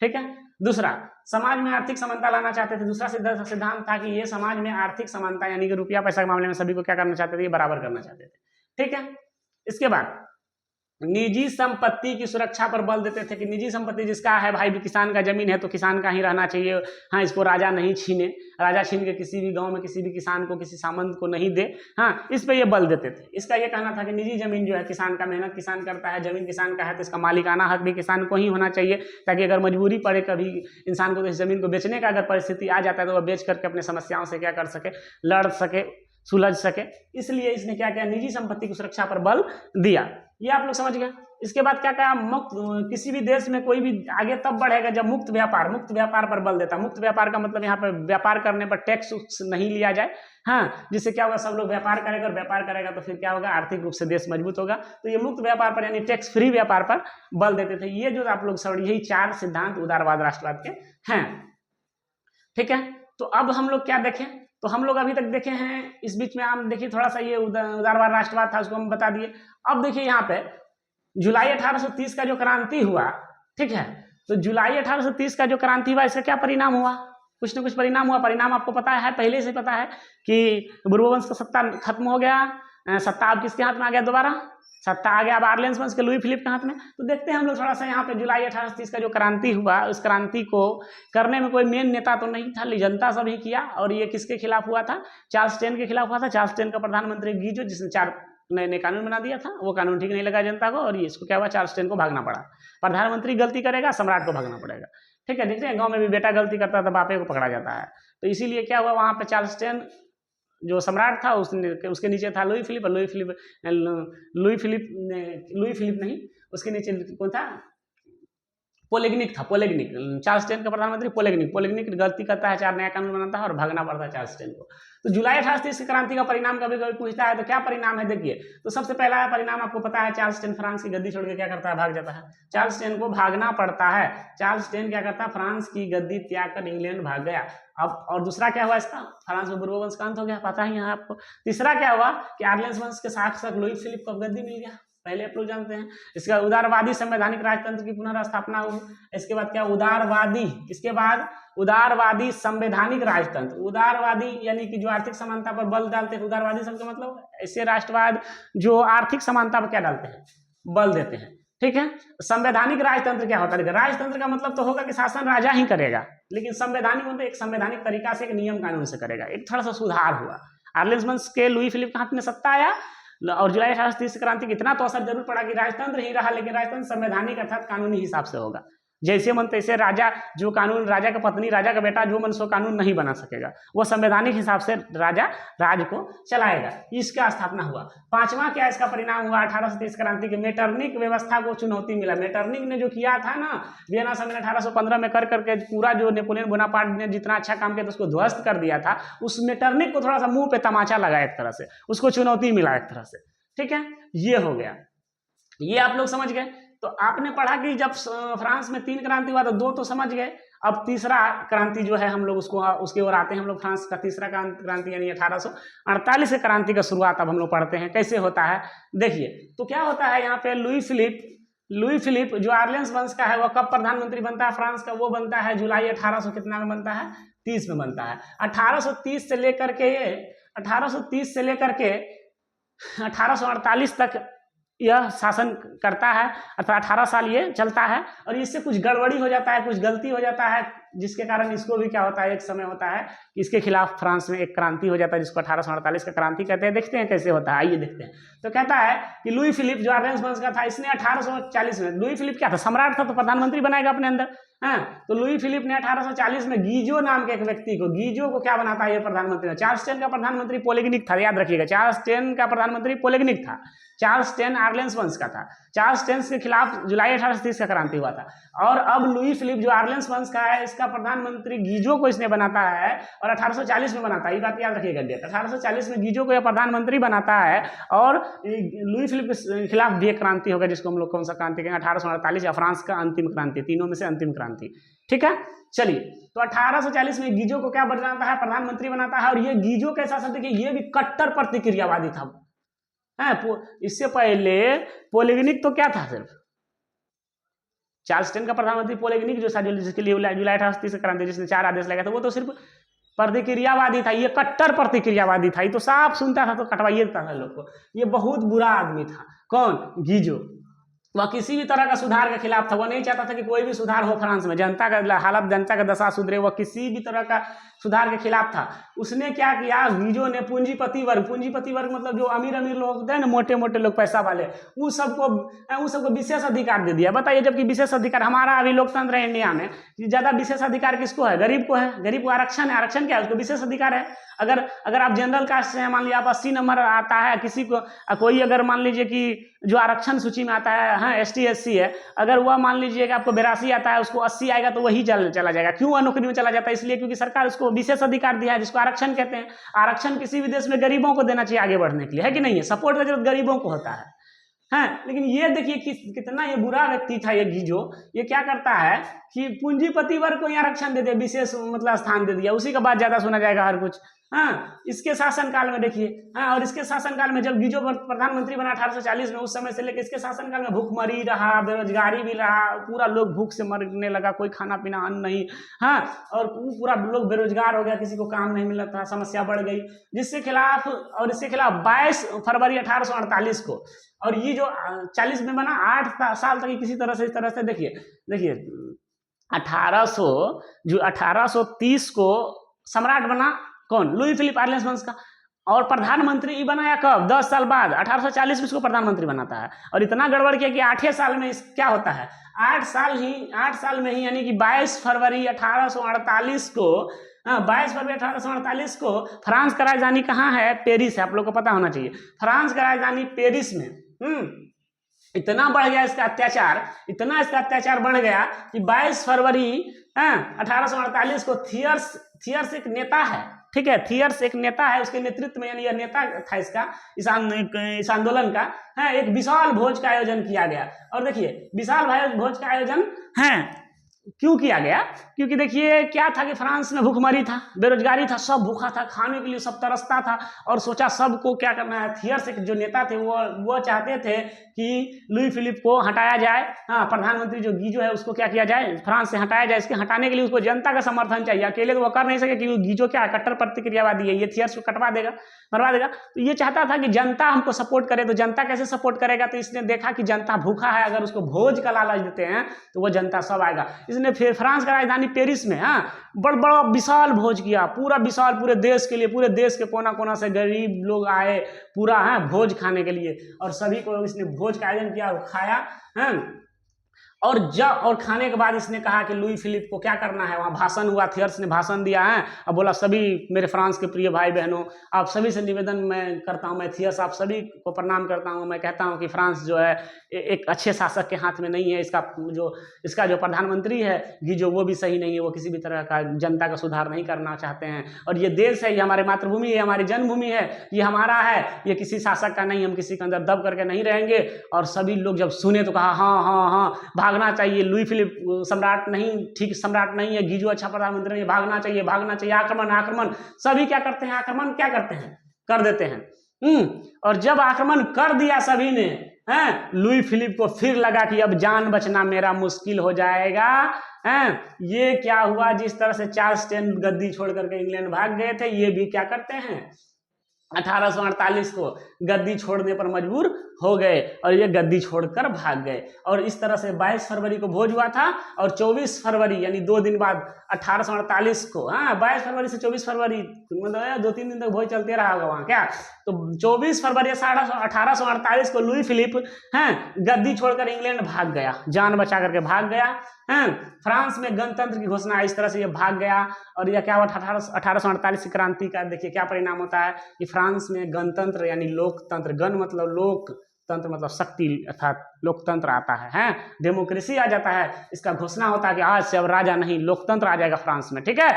ठीक है। दूसरा, समाज में आर्थिक समानता लाना चाहते थे। दूसरा सिद्धांत था कि ये समाज में आर्थिक समानता यानी कि रुपया पैसा के मामले में सभी को क्या करना चाहते थे, ये बराबर करना चाहते थे, ठीक है। इसके बाद निजी संपत्ति की सुरक्षा पर बल देते थे कि निजी संपत्ति जिसका है, भाई भी किसान का जमीन है तो किसान का ही रहना चाहिए, हाँ इसको राजा नहीं छीने, राजा छीन के किसी भी गांव में किसी भी किसान को, किसी सामंत को नहीं दे, हाँ इस पे ये बल देते थे। इसका ये कहना था कि निजी जमीन जो है किसान का, मेहनत किसान करता है, जमीन किसान का है, तो इसका मालिकाना हक भी किसान को ही होना चाहिए, ताकि अगर मजबूरी पड़े कभी इंसान को तो इस जमीन को बेचने का अगर परिस्थिति आ जाता है तो वह बेच करके अपने समस्याओं से क्या कर सके, लड़ सके, सुलझ सके। इसलिए इसने क्या किया, निजी संपत्ति की सुरक्षा पर बल दिया। ये आप लोग समझ गए। इसके बाद क्या कहा, मुक्त, किसी भी देश में कोई भी आगे तब बढ़ेगा जब मुक्त व्यापार पर बल देता। मुक्त व्यापार का मतलब यहाँ पर व्यापार करने पर टैक्स नहीं लिया जाए, हाँ जिससे क्या होगा, सब लोग व्यापार करेगा, और व्यापार करेगा तो फिर क्या होगा, आर्थिक रूप से देश मजबूत होगा। तो ये मुक्त व्यापार पर यानी टैक्स फ्री व्यापार पर बल देते थे। ये जो आप लोग समझ, यही 4 सिद्धांत उदारवाद राष्ट्रवाद के हैं, ठीक है। तो अब हम लोग क्या देखें, तो हम लोग अभी तक देखे हैं, इस बीच में आप देखिए थोड़ा सा ये उदारवाद राष्ट्रवाद था उसको हम बता दिए। अब देखिए यहाँ पे जुलाई 1830 का जो क्रांति हुआ, ठीक है, तो जुलाई 1830 का जो क्रांति हुआ, इसका क्या परिणाम हुआ, कुछ ना कुछ परिणाम हुआ। परिणाम आपको पता है, पहले से पता है कि बुर्बोवंश का सत्ता खत्म हो गया, सत्ता अब किसके हाथ में आ गया, दोबारा सत्ता आ गया अब आर्लेंस वंश के लुई फिलिप के हाथ में। तो देखते हैं हम लोग थोड़ा सा यहाँ पे जुलाई 1830 का जो क्रांति हुआ, उस क्रांति को करने में कोई मेन नेता तो नहीं था, जनता सब ही किया। और ये किसके खिलाफ हुआ था, चार्ल्स टेन के खिलाफ हुआ था। चार्ल्स टेन का प्रधानमंत्री गीजो, जिसने 4 नए कानून बना दिया था, वो कानून ठीक नहीं लगा जनता को, और ये इसको क्या हुआ, चार्ल्स टेन को भागना पड़ा। प्रधानमंत्री गलती करेगा, सम्राट को भागना पड़ेगा, ठीक है। देखते हैं गाँव में भी बेटा गलती करता है तो बापे को पकड़ा जाता है। तो इसीलिए क्या हुआ, वहाँ पे चार्ल्स टेन जो सम्राट था उसके नीचे था लुई फिलिप, और लुई फिलिप नहीं, उसके नीचे कौन था, पोलेग्निक था, पोलेग्निक। चार्ल्स टेन का प्रधानमंत्री पोलेग्निक गलती करता है, 4 नया कानून बनाता है और भागना पड़ता है चार्ल्स टेन को। तो जुलाई 1830 की क्रांति का परिणाम कभी कभी पूछता है, तो क्या परिणाम है देखिए। तो सबसे पहला परिणाम आपको पता है, चार्ल्स टेन फ्रांस की गद्दी छोड़ के क्या करता है, भाग जाता है। चार्ल्स टेन को भागना पड़ता है। चार्ल्स टेन क्या करता है, फ्रांस की गद्दी त्याग कर इंग्लैंड भाग गया। अब और दूसरा क्या हुआ इसका, फ्रांस में बुर्बोवंश का अंत हो गया, पता ही है आपको। तीसरा क्या हुआ कि आर्लेंस वंश के शासक लुई फिलिप को गद्दी मिल गया, पहले आप लोग जानते हैं। इसके बाद उदारवादी संवैधानिक राजतंत्र की पुनर्स्थापना हुई। इसके बाद क्या, उदारवादी, इसके बाद उदारवादी संवैधानिक राजतंत्र। उदारवादी यानी कि जो आर्थिक समानता पर बल डालते हैं, उदारवादी शब्द का मतलब ऐसे राष्ट्रवाद जो आर्थिक समानता पर क्या डालते हैं, बल देते हैं, ठीक है। संवैधानिक राजतंत्र क्या होता है, राजतंत्र का मतलब तो होगा कि शासन राजा ही करेगा, लेकिन संवैधानिक मतलब एक संवैधानिक तरीका से, एक नियम कानून से करेगा। एक थोड़ा सा सुधार हुआ। आर्लेंस वंश के लुई फिलिप के हाथ में सत्ता आया, और जुलाई 1830 क्रांति की इतना तो असर जरूर पड़ा कि राजतंत्र ही रहा, लेकिन राजतंत्र संवैधानिक अर्थात कानूनी हिसाब से होगा। जैसे मन तैसे राजा, जो कानून, राजा का पत्नी, राजा का बेटा, जो मन सो कानून नहीं बना सकेगा, वो संवैधानिक हिसाब से राजा राज को चलाएगा। इसका स्थापना हुआ। 5वां क्या इसका परिणाम हुआ, 1830 क्रांति के मेटरनिक व्यवस्था को चुनौती मिला। मेटरनिक ने जो किया था ना, वियना सम्मेलन 1815 में कर करके पूरा जो नेपोलियन बोनापार्ट ने जितना अच्छा काम किया था उसको ध्वस्त कर दिया था, उस मेटरनिक को थोड़ा सा मुंह पे तमाचा लगा एक तरह से, उसको चुनौती मिला एक तरह से, ठीक है। ये हो गया, ये आप लोग समझ गए। तो आपने पढ़ा कि जब फ्रांस में 3 क्रांति हुआ तो 2 तो समझ गए। अब तीसरा क्रांति जो है हम लोग उसके ओर आते हैं। हम लोग फ्रांस का तीसरा क्रांति यानी 1848 के क्रांति का शुरुआत अब हम लोग पढ़ते हैं, कैसे होता है देखिए। तो क्या होता है यहाँ पे, लुई फिलिप जो आर्लेंस वंश का है, वो कब प्रधानमंत्री बनता है फ्रांस का, वो बनता है जुलाई 1800 कितना में बनता है, 30 में बनता है। 1830 से लेकर के 1848 तक यह शासन करता है, अर्थात 18 साल ये चलता है। और इससे कुछ गड़बड़ी हो जाता है, कुछ गलती हो जाता है, जिसके कारण इसको भी क्या होता है, एक समय होता है कि इसके खिलाफ फ्रांस में एक क्रांति हो जाता है, जिसको 1848 का क्रांति कहते हैं। देखते हैं कैसे होता है, आइए देखते हैं। तो कहता है कि लुई फिलिप जो आर्लेंस वंश का था, इसने 1840 में, लुई फिलिप क्या था, सम्राट था, तो प्रधानमंत्री बनाएगा अपने अंदर। हाँ, तो लुई फिलिप ने 1840 में गीजो नाम के एक व्यक्ति को, गीजो को क्या बनाता है ये प्रधानमंत्री। चार्ल्स टेन का प्रधानमंत्री पोलिग्निक था, याद रखिएगा, चार्ल्स टेन का प्रधानमंत्री पोलिग्निक था। चार्ल्स टेन आर्लेंस वंश का था। चार्ल्स टेन के खिलाफ जुलाई 1830 का क्रांति हुआ था। और अब लुई फिलिप जो आर्लेंस वंश का है, इसका प्रधानमंत्री गीजो को इसने बनाता है और 1840 में बनाता है। ये बात याद रखिएगा डेट, 1840 में गीजो को यह प्रधानमंत्री बनाता है। और लुई फिलिप के खिलाफ भी एक क्रांति होगा, जिसको हम लोग कौन सा क्रांति कहेंगे, 1848 या फ्रांस का अंतिम क्रांति, तीनों में से अंतिम क्रांति। ठीक है, चलिए, तो 1840 में गीजो को क्या बनाता है, प्रधानमंत्री बनाता है। और ये गीजो के साथ देखिए, ये भी कट्टर प्रतिक्रियावादी था। इससे पहले पोलिग्निक तो क्या था, सिर्फ चार्ल्स टेन का प्रधानमंत्री पोलिग्निक जो था, जिसके लिए जुलाई 1830 क्रांति, जिसने 4 आदेश लगाया था, वो तो सिर्फ प्रतिक्रियावादी था। ये कट्टर प्रतिक्रियावादी था, ये तो साफ सुनता था तो कटवाइए देता था लोग को। ये बहुत बुरा आदमी था। कौन? गीजो। वह किसी भी तरह का सुधार के खिलाफ था। वह नहीं चाहता था कि कोई भी सुधार हो फ्रांस में, जनता का हालत, जनता का दशा सुधरे। वह किसी भी तरह का सुधार के खिलाफ था। उसने क्या किया, गीजो ने पूंजीपति वर्ग मतलब जो अमीर लोग होते हैं ना, मोटे मोटे लोग, पैसा वाले, उन सबको विशेष अधिकार दे दिया। बताइए, जबकि विशेष अधिकार हमारा अभी लोकतंत्र है इंडिया में, ज्यादा विशेष अधिकार किसको है? गरीब को है। गरीब को आरक्षण है। आरक्षण क्या है? उसको विशेष अधिकार है। अगर आप जनरल कास्ट से हैं, मान लीजिए आप 80 नंबर आता है, किसी को कोई अगर मान लीजिए कि जो आरक्षण सूची में आता है, हाँ ST SC है, अगर वह मान लीजिए कि आपको 82 आता है, उसको 80 आएगा तो वही चला जाएगा। क्यों वह नौकरी में चला जाता है? इसलिए क्योंकि सरकार उसको विशेष अधिकार दिया है, जिसको आरक्षण कहते हैं। आरक्षण किसी भी देश में गरीबों को देना चाहिए आगे बढ़ने के लिए, है कि नहीं है? सपोर्ट का जरूरत गरीबों को होता है। हाँ, लेकिन ये देखिए कितना ये बुरा व्यक्ति था ये गीजो। ये क्या करता है कि पूंजीपति वर्ग को आरक्षण दे दे, विशेष मतलब स्थान दे दिया, उसी का बात ज्यादा सुना जाएगा हर कुछ। हाँ, इसके शासनकाल में देखिए, हाँ, और इसके शासनकाल में जब गीजो प्रधानमंत्री बना 1840 में, उस समय से लेकर इसके शासनकाल में भूखमरी रहा, बेरोजगारी भी रहा, पूरा लोग भूख से मरने लगा, कोई खाना पीना अन्न नहीं। हाँ, और पूरा लोग बेरोजगार हो गया, किसी को काम नहीं मिला था, समस्या बढ़ गई। इसके खिलाफ 22 फरवरी 1848 को, और ये जो 40 में बना, 8 साल तक किसी तरह से, इस तरह से देखिए 1830 को सम्राट बना कौन? लुई फिलिप आर्लेंस वंश का। और प्रधानमंत्री बनाया कब? 10 साल बाद, 1840 में इसको प्रधानमंत्री बनाता है। और इतना गड़बड़ किया कि 8 साल में क्या होता है, 8 साल में ही, यानी कि 22 फरवरी 1848 को, 22 फरवरी 1848 को फ्रांस का राजधानी कहाँ है? पेरिस है। आप लोग को पता होना चाहिए, फ्रांस का राजधानी पेरिस में। इतना बढ़ गया इसका अत्याचार, इतना इसका अत्याचार बढ़ गया कि 22 फरवरी 1848 को थियर्स एक नेता है, ठीक है, थियर्स एक नेता है, उसके नेतृत्व में, यानी यह नेता था इसका, इस आंदोलन का, है, एक विशाल भोज का आयोजन किया गया। और देखिए, विशाल भोज का आयोजन है क्यों किया गया? क्योंकि देखिए क्या था कि फ्रांस में भूखमरी था, बेरोजगारी था, सब भूखा था, खाने के लिए सब तरसता था। और सोचा सबको क्या करना है। थियर्स एक जो नेता थे वो चाहते थे कि लुई फिलिप को हटाया जाए। हाँ, प्रधानमंत्री जो गीजो है उसको क्या किया जाए, फ्रांस से हटाया जाए। इसके हटाने के लिए उसको जनता का समर्थन चाहिए, अकेले तो वो कर नहीं सके, क्योंकि गीजो क्या है, कट्टर प्रतिक्रियावादी है, ये थियर्स को कटवा देगा, मरवा देगा। तो ये चाहता था कि जनता हमको सपोर्ट करे। तो जनता कैसे सपोर्ट करेगा? तो इसने देखा कि जनता भूखा है, अगर उसको भोज का लालच देते हैं तो वो जनता सब आएगा। इसने फिर फ्रांस का राजधानी पेरिस में, हाँ, बड़ा विशाल भोज किया, पूरा विशाल, पूरे देश के लिए, पूरे देश के कोना कोना से गरीब लोग आए पूरा, हाँ, भोज खाने के लिए। और सभी को इसने भोज का आयोजन किया, खाया, हाँ। और खाने के बाद इसने कहा कि लुई फिलिप को क्या करना है। वहाँ भाषण हुआ, थियर्स ने भाषण दिया है, अब बोला सभी मेरे फ्रांस के प्रिय भाई बहनों, आप सभी से निवेदन मैं करता हूँ, मैं थियर्स आप सभी को प्रणाम करता हूँ। मैं कहता हूँ कि फ्रांस जो है एक अच्छे शासक के हाथ में नहीं है। इसका जो प्रधानमंत्री है गीजो, वो भी सही नहीं है, वो किसी भी तरह का जनता का सुधार नहीं करना चाहते हैं। और ये देश है, ये हमारी मातृभूमि है, हमारी जन्मभूमि है, ये हमारा है, ये किसी शासक का नहीं, हम किसी के अंदर दब करके नहीं रहेंगे। और सभी लोग जब सुने तो कहा हाँ, भागना चाहिए, लुई फिलिप सम्राट नहीं, ठीक सम्राट नहीं है, गीजो अच्छा प्रधानमंत्री नहीं, भागना चाहिए, आक्रमण। सभी क्या करते हैं, आक्रमण क्या करते हैं, कर देते हैं। और जब आक्रमण कर दिया सभी ने, लुई फिलिप को फिर लगा कि अब जान बचना मेरा मुश्किल हो जाएगा। ये क्या हुआ, जिस तरह से चार्ल्स टेन गद्दी छोड़ करके इंग्लैंड भाग गए थे, ये भी क्या करते हैं, 1848 को गद्दी छोड़ने पर मजबूर हो गए और ये गद्दी छोड़कर भाग गए। और इस तरह से 22 फरवरी को भोज हुआ था और 24 फरवरी यानी 2 दिन बाद 1848 को, हाँ 22 फरवरी से 24 फरवरी मतलब 2-3 दिन तक भोज चलते रहा होगा वहाँ क्या। तो 24 फरवरी 1848 को लुई फिलिप गद्दी छोड़कर इंग्लैंड भाग गया, जान बचा करके भाग गया। फ्रांस में गणतंत्र की घोषणा, इस तरह से ये भाग गया। और यह क्या हुआ 1848 की क्रांति का देखिए क्या परिणाम होता है कि फ्रांस में गणतंत्र यानी लोकतंत्र, गण मतलब लोक, तंत्र मतलब शक्ति अर्थात लोकतंत्र आता है, डेमोक्रेसी आ जाता है। इसका घोषणा होता है कि आज से अब राजा नहीं लोकतंत्र आ जाएगा फ्रांस में, ठीक है।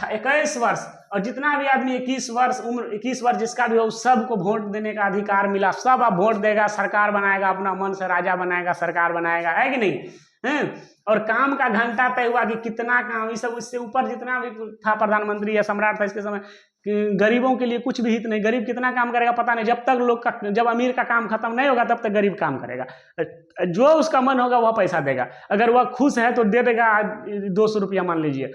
21 वर्ष और जितना भी आदमी 21 वर्ष उम्र 21 वर्ष जिसका भी हो सबको वोट देने का अधिकार मिला। सब अब वोट देगा, सरकार बनाएगा, अपना मन से राजा बनाएगा, सरकार बनाएगा, है कि नहीं। और काम का घंटा तय हुआ कि कितना काम, ये सब इससे ऊपर जितना भी था प्रधानमंत्री या सम्राट था इसके समय, गरीबों के लिए कुछ भी हित नहीं। गरीब कितना काम करेगा पता नहीं, जब तक लोग का, जब अमीर का काम खत्म नहीं होगा तब तक गरीब काम करेगा। जो उसका मन होगा वह पैसा देगा। अगर वह खुश है तो दे देगा 200 रुपया मान लीजिए,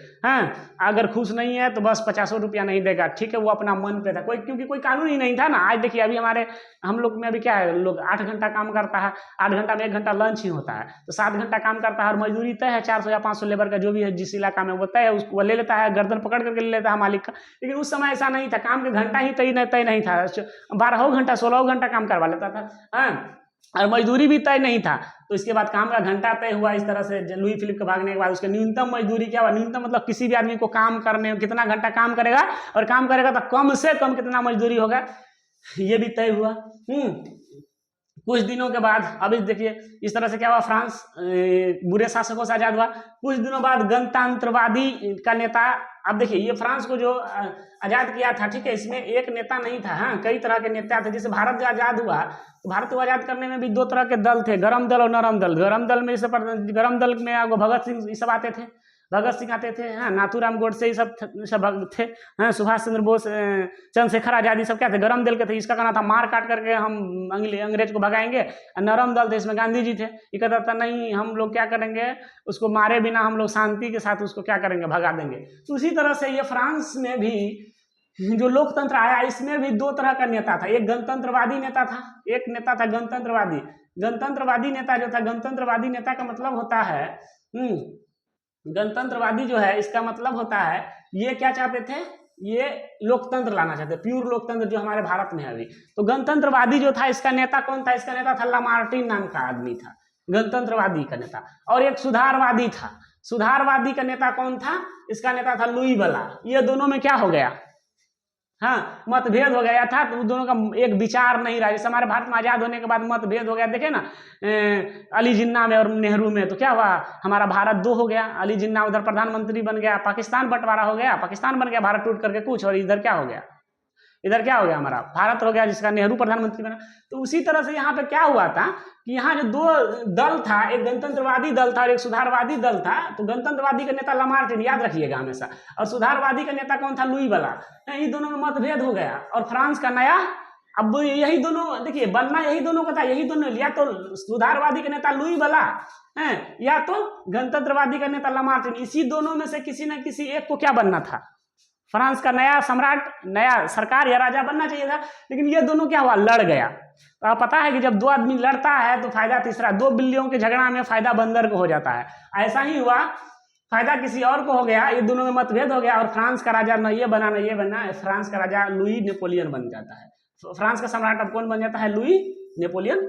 अगर खुश नहीं है तो बस 50 रुपया नहीं देगा, ठीक है। वो अपना मन पे था, कोई क्योंकि कोई कानून ही नहीं था ना। आज देखिए अभी हम लोग में अभी क्या है, लोग 8 घंटा काम करता है, 8 घंटा में 1 घंटा लंच ही होता है, तो 7 घंटा काम करता है और मजदूरी तय है 400 या 500 लेबर का जो भी है जिस इलाका में वो तय है, उसको ले लेता है, गर्दन पकड़ करके ले लेता है मालिक का। लेकिन उस समय ऐसा नहीं था, काम के घंटा ही तय नहीं था, 12 घंटा 16 घंटा काम करवा लेता था, और मजदूरी भी तय नहीं था। तो इसके बाद काम का घंटा तय हुआ। इस तरह से लुई फिलिप के भागने के बाद उसके न्यूनतम मजदूरी क्या हुआ, न्यूनतम मतलब किसी भी आदमी को काम करने में कितना घंटा काम करेगा और काम करेगा तो कम से कम कितना मजदूरी होगा, ये भी तय हुआ। कुछ दिनों के बाद अब देखिए इस तरह से क्या हुआ, फ्रांस बुरे शासकों से आजाद हुआ। कुछ दिनों बाद गणतंत्रवादी का नेता, अब देखिए ये फ्रांस को जो आजाद किया था, ठीक है, इसमें एक नेता नहीं था, हाँ कई तरह के नेता थे। जैसे भारत जो आजाद हुआ तो भारत को आजाद करने में भी 2 तरह के दल थे, गरम दल और नरम दल। गरम दल में गरम दल में आपको भगत सिंह ये सब आते थे, आते थे, हाँ नाथूराम गोडसे ये सब थे, हाँ सुभाष चंद्र बोस, चंद्रशेखर आजाद ये सब क्या थे, गरम दल के थे। इसका कहना था मार काट करके हम अंग्रेज को भगाएंगे। और नरम दल थे, इसमें गांधी जी थे, ये कहता था नहीं हम लोग क्या करेंगे, उसको मारे बिना हम लोग शांति के साथ उसको क्या करेंगे, भगा देंगे। तो उसी तरह से ये फ्रांस में भी जो लोकतंत्र आया इसमें भी 2 तरह का नेता था। एक गणतंत्रवादी नेता था, एक नेता था गणतंत्रवादी। गणतंत्रवादी नेता जो था, गणतंत्रवादी नेता का मतलब होता है, गणतंत्रवादी जो है इसका मतलब होता है ये क्या चाहते थे, ये लोकतंत्र लाना चाहते, प्योर लोकतंत्र जो हमारे भारत में है अभी। तो गणतंत्रवादी जो था इसका नेता कौन था, इसका नेता था लामार्टिन नाम का आदमी था, गणतंत्रवादी का नेता। और एक सुधारवादी था, सुधारवादी का नेता कौन था, इसका नेता था लुई बला। ये दोनों में क्या हो गया, हाँ मतभेद हो गया था। तो दोनों का एक विचार नहीं रहा। जैसे हमारे भारत में आजाद होने के बाद मतभेद हो गया, देखे ना अली जिन्ना में और नेहरू में, तो क्या हुआ हमारा भारत 2 हो गया। अली जिन्ना उधर प्रधानमंत्री बन गया, पाकिस्तान बंटवारा हो गया, पाकिस्तान बन गया भारत टूट करके कुछ, और इधर क्या हो गया, इधर क्या हो गया हमारा भारत हो गया जिसका नेहरू प्रधानमंत्री बना। तो उसी तरह से यहाँ पे क्या हुआ था कि यहाँ जो 2 दल था, एक गणतंत्रवादी दल था और एक सुधारवादी दल था। तो गणतंत्रवादी का नेता लामार्टिन, याद रखिएगा हमेशा, और सुधारवादी का नेता कौन था, लुई बला। इन दोनों में मतभेद हो गया और फ्रांस का नया, अब यही दोनों देखिए बनना यही दोनों का था, यही दोनों, या तो सुधारवादी का नेता लुई बला है या तो गणतंत्रवादी का नेता लामार्टिन। इसी दोनों में से किसी न किसी एक को क्या बनना था, फ्रांस का नया सम्राट, नया सरकार या राजा बनना चाहिए था। लेकिन ये दोनों क्या हुआ, लड़ गया। तो आप पता है कि जब 2 आदमी लड़ता है तो फायदा तीसरा, 2 बिल्लियों के झगड़ा में फायदा बंदर को हो जाता है। ऐसा ही हुआ, फायदा किसी और को हो गया, ये दोनों में मतभेद हो गया और फ्रांस का राजा न ये बना न ये बना, फ्रांस का राजा लुई नेपोलियन बन जाता है। फ्रांस का सम्राट अब कौन बन जाता है, लुई नेपोलियन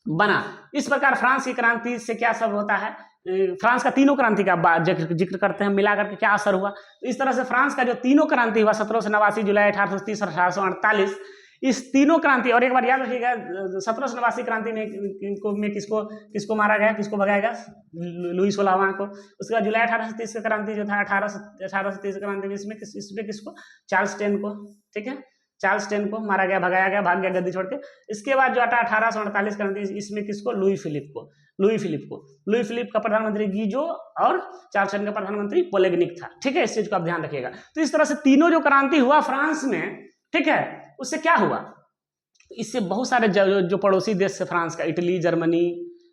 बना। इस प्रकार फ्रांस की क्रांति से क्या सब होता है, फ्रांस का तीनों क्रांति का जिक्र करते हैं, मिला करके क्या असर हुआ। तो इस तरह से फ्रांस का जो तीनों क्रांति हुआ 1789, जुलाई 1830 और 1848, इस तीनों क्रांति, और एक बार याद रखिएगा 1789 क्रांति में किसको मारा गया, किसको भगाया गया, लुई 16वां को। उसके बाद जुलाई 1830 का क्रांति जो था 1830 क्रांति में इसमें किसको, चार्ल्स टेन को, ठीक है, चार्ल्स टेन को मारा गया, भगाया गया, भाग गया गद्दी छोड़ के। इसके बाद जो 1848 क्रांति, इसमें किसको, लुई फिलिप का प्रधानमंत्री गीजो और चार्ल्स टेन का प्रधानमंत्री पोलेगनिक था, ठीक है। इस चीज को आप ध्यान रखिएगा। तो इस तरह से तीनों जो क्रांति हुआ फ्रांस में, ठीक है, उससे क्या हुआ, इससे बहुत सारे जो पड़ोसी देश से फ्रांस का, इटली, जर्मनी,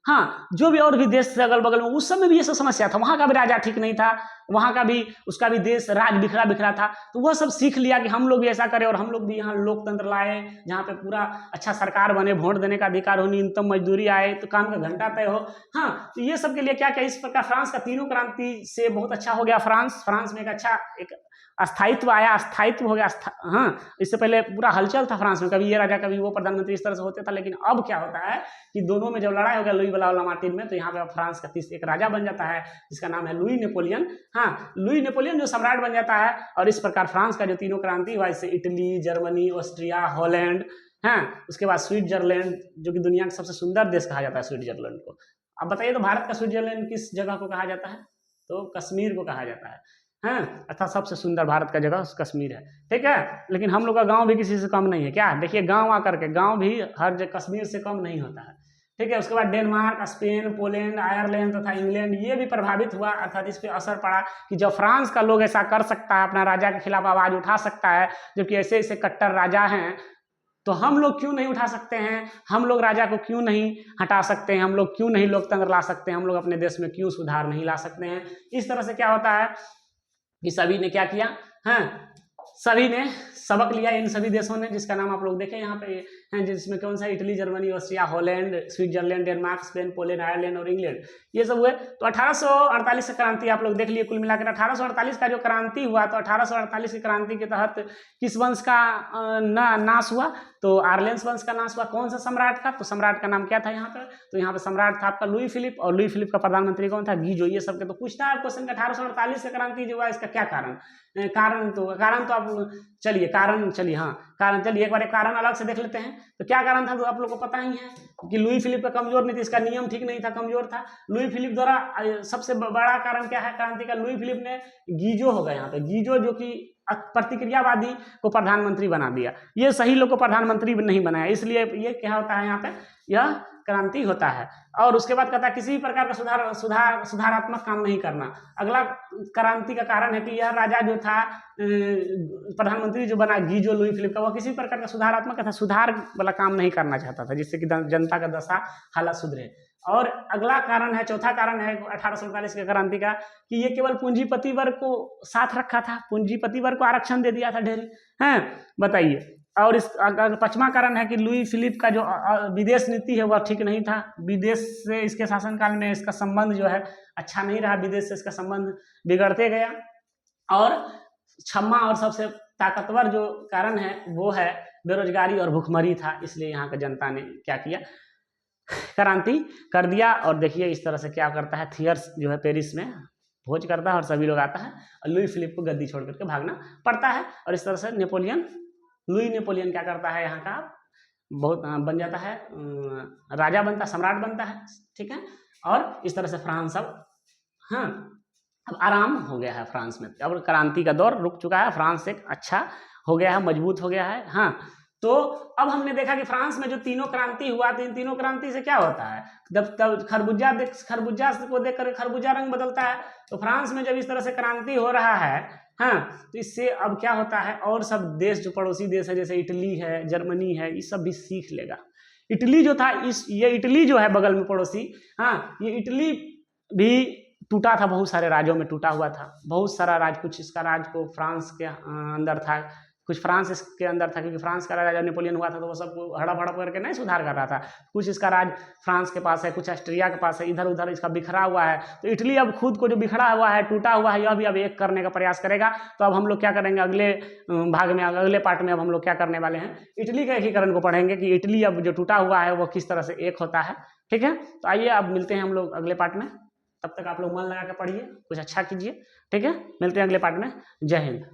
हाँ, जो भी और भी देश थे अगल बगल में, उस समय भी ये सब समस्या था, वहाँ का भी राजा ठीक नहीं था, वहाँ का भी उसका भी देश राज बिखरा बिखरा था। तो वह सब सीख लिया कि हम लोग भी ऐसा करें और हम लोग भी यहाँ लोकतंत्र लाए, जहाँ पे पूरा अच्छा सरकार बने, वोट देने का अधिकार हो, न्यूनतम मजदूरी आए, तो काम का घंटा तय हो। हाँ, तो ये सब के लिए क्या क्या इस प्रकार फ्रांस का तीनों क्रांति से बहुत अच्छा हो गया। फ्रांस में एक अच्छा एक अस्थायित्व आया, अस्थायित्व हो गया। हाँ, इससे पहले पूरा हलचल था फ्रांस में, कभी ये राजा कभी वो प्रधानमंत्री, इस तरह से होते था। लेकिन अब क्या होता है कि दोनों में जब लड़ाई हो गया लुई वाला मार्टिन में, तो यहाँ पे अब फ्रांस का एक राजा बन जाता है जिसका नाम है लुई नेपोलियन। हाँ, लुई नेपोलियन जो सम्राट बन जाता है, और इस प्रकार फ्रांस का जो तीनों क्रांति हुआ, इससे इटली, जर्मनी, ऑस्ट्रिया, हॉलैंड, हाँ, उसके बाद स्विट्जरलैंड, जो कि दुनिया का सबसे सुंदर देश कहा जाता है स्विट्जरलैंड को। अब बताइए तो भारत का स्विट्जरलैंड किस जगह को कहा जाता है? तो कश्मीर को कहा जाता है। हाँ, अर्थात सबसे सुंदर भारत का जगह कश्मीर है, ठीक है। लेकिन हम लोग का गांव भी किसी से कम नहीं है क्या? देखिए, गांव आकर के गांव भी हर जगह कश्मीर से कम नहीं होता है, ठीक है। उसके बाद डेनमार्क, स्पेन, पोलैंड, आयरलैंड तथा इंग्लैंड, ये भी प्रभावित हुआ, अर्थात इस पर असर पड़ा कि जब फ्रांस का लोग ऐसा कर सकता है, अपना राजा के खिलाफ आवाज उठा सकता है, जबकि ऐसे ऐसे कट्टर राजा हैं, तो हम लोग क्यों नहीं उठा सकते हैं? हम लोग राजा को क्यों नहीं हटा सकते हैं? हम लोग क्यों नहीं लोकतंत्र ला सकते हैं? हम लोग अपने देश में क्यों सुधार नहीं ला सकते हैं? इस तरह से क्या होता है कि सभी ने क्या किया, हाँ, सभी ने सबक लिया, इन सभी देशों ने, जिसका नाम आप लोग देखें यहाँ पे हैं, जिसमें कौन सा, Italy, Germany, Austria, Holland, Switzerland, Denmark, Spain, Poland, Ireland और इंग्लैंड, ये सब हुए। तो 1848 की क्रांति आप लोग देख लिए। कुल मिलाकर 1848 का जो क्रांति हुआ, तो 1848 की क्रांति के तहत किस वंश का नाश हुआ? तो आर्लेंस वंश का नाश हुआ। कौन सा सम्राट का? तो सम्राट का नाम क्या था यहाँ पर? तो यहाँ पे सम्राट था आपका लुई फिलिप, और लुई फिलिप का प्रधानमंत्री कौन था? गीजो। ये सब के तो पूछता है क्वेश्चन, 1848 की क्रांति जो हुआ, इसका क्या कारण? कारण तो आप चलिए एक बार एक कारण अलग से देख लेते हैं। तो क्या कारण था? तो आप लोग को पता ही है कि लुई फिलिप का कमजोर नीति, इसका नियम ठीक नहीं था, कमजोर था। लुई फिलिप द्वारा सबसे बड़ा कारण क्या है क्रांति का? लुई फिलिप ने गीजो होगा यहाँ पे, गीजो जो कि प्रतिक्रियावादी को प्रधानमंत्री बना दिया। ये सही लोग को प्रधानमंत्री नहीं बनाया, इसलिए ये क्या होता है यहाँ पे, यह क्रांति होता है। और उसके बाद कहता है किसी भी प्रकार का सुधारात्मक काम नहीं करना। अगला क्रांति का कारण है कि यह राजा जो था, प्रधानमंत्री जो बना गीजो लुई फिलिप का, वह किसी प्रकार का सुधारात्मक तथा सुधार वाला काम नहीं करना चाहता था, जिससे कि जनता का दशा हालत सुधरे। और अगला कारण है, चौथा कारण है 1847 के क्रांति का, कि ये केवल पूंजीपति वर्ग को साथ रखा था, पूंजीपति वर्ग को आरक्षण दे दिया था ढेर, हैं, बताइए। और इस पांचवा कारण है कि लुई फिलिप का जो विदेश नीति है वह ठीक नहीं था। विदेश से इसके शासनकाल में इसका संबंध जो है अच्छा नहीं रहा, विदेश से इसका संबंध बिगड़ते गया। और छठवां और सबसे ताकतवर जो कारण है वो है बेरोजगारी और भुखमरी था। इसलिए यहाँ का जनता ने क्या किया, क्रांति कर दिया। और देखिए इस तरह से क्या करता है, थियर्स जो है पेरिस में भोज करता है और सभी लोग आता है, और लुई फिलिप को गद्दी छोड़ करके भागना पड़ता है। और इस तरह से लुई नेपोलियन क्या करता है, यहाँ का बहुत बन जाता है, राजा बनता, सम्राट बनता है, ठीक है। और इस तरह से फ्रांस अब आराम हो गया है फ्रांस में। अब क्रांति का दौर रुक चुका है, फ्रांस एक अच्छा हो गया है, मजबूत हो गया है। हाँ, तो अब हमने देखा कि फ्रांस में जो तीनों क्रांति हुआ, तो इन तीनों क्रांति से क्या होता है, जब खरबूजा को देखकर खरबूजा रंग बदलता है। तो फ्रांस में जब इस तरह से क्रांति हो रहा है, हाँ, तो इससे अब क्या होता है, और सब देश जो पड़ोसी देश है, जैसे इटली है, जर्मनी है, ये सब भी सीख लेगा। इटली जो था, ये इटली जो है बगल में पड़ोसी, हाँ, ये इटली भी टूटा था, बहुत सारे राज्यों में टूटा हुआ था, बहुत सारा राज, कुछ इसका राज को फ्रांस के अंदर था, कुछ फ्रांस इसके अंदर था, क्योंकि फ्रांस का राजा नेपोलियन हुआ था तो वो सबको हड़प हड़प करके नहीं सुधार कर रहा था। कुछ इसका राज फ्रांस के पास है, कुछ ऑस्ट्रिया के पास है, इधर उधर इसका बिखरा हुआ है। तो इटली अब खुद को जो बिखरा हुआ है, टूटा हुआ है, यह भी अब एक करने का प्रयास करेगा। तो अब हम लोग क्या करेंगे, अगले भाग में, अगले पार्ट में अब हम लोग क्या करने वाले हैं, इटली के एकीकरण को पढ़ेंगे कि इटली अब जो टूटा हुआ है वो किस तरह से एक होता है, ठीक है। तो आइए अब मिलते हैं हम लोग अगले पार्ट में, तब तक आप लोग मन लगा के पढ़िए, कुछ अच्छा कीजिए, ठीक है। मिलते हैं अगले पार्ट में। जय हिंद।